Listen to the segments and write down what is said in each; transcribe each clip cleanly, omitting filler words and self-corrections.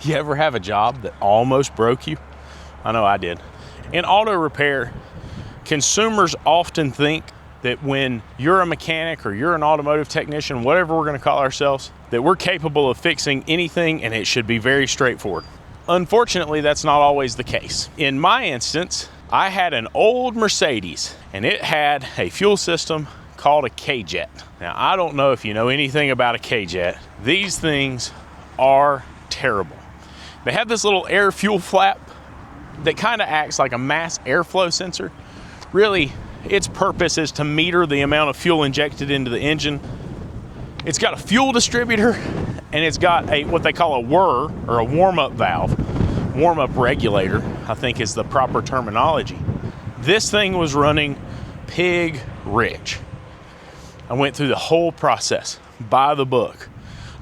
You ever have a job that almost broke you? I know I did. In auto repair, consumers often think that when you're a mechanic or you're an automotive technician, whatever we're going to call ourselves, that we're capable of fixing anything and it should be very straightforward. Unfortunately, that's not always the case. In my instance, I had an old Mercedes and it had a fuel system called a K-Jet. Now, I don't know if you know anything about a K-Jet. These things are terrible. They have this little air fuel flap that kind of acts like a mass airflow sensor. Really, its purpose is to meter the amount of fuel injected into the engine. It's got a fuel distributor and it's got what they call a WER, or a warm-up valve. Warm-up regulator, I think is the proper terminology. This thing was running pig rich. I went through the whole process by the book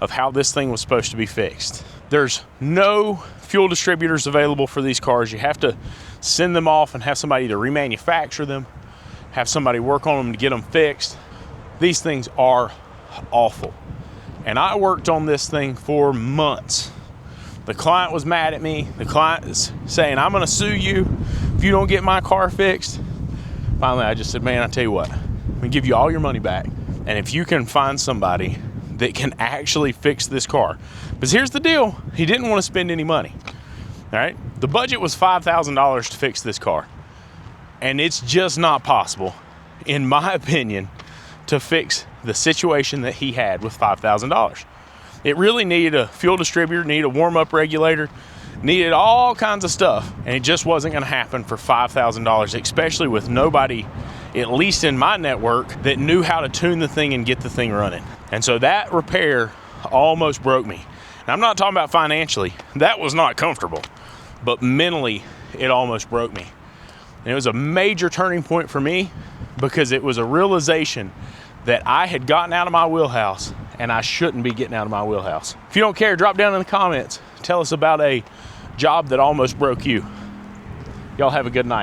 of how this thing was supposed to be fixed. There's no fuel distributors available for these cars. You have to send them off and have somebody to remanufacture them, have somebody work on them to get them fixed. These things are awful. And I worked on this thing for months. The client was mad at me. The client is saying, I'm gonna sue you if you don't get my car fixed. Finally, I just said, man, I tell you what, I'm gonna give you all your money back. And if you can find somebody that can actually fix this car. Because here's the deal, he didn't want to spend any money. All right, the budget was $5,000 to fix this car. And it's just not possible, in my opinion, to fix the situation that he had with $5,000. It really needed a fuel distributor, needed a warm-up regulator, needed all kinds of stuff. And it just wasn't gonna happen for $5,000, especially with nobody, at least in my network, that knew how to tune the thing and get the thing running. And so that repair almost broke me. And I'm not talking about financially, that was not comfortable, but mentally it almost broke me. And it was a major turning point for me because it was a realization that I had gotten out of my wheelhouse and I shouldn't be getting out of my wheelhouse. If you don't care, drop down in the comments, tell us about a job that almost broke you. Y'all have a good night.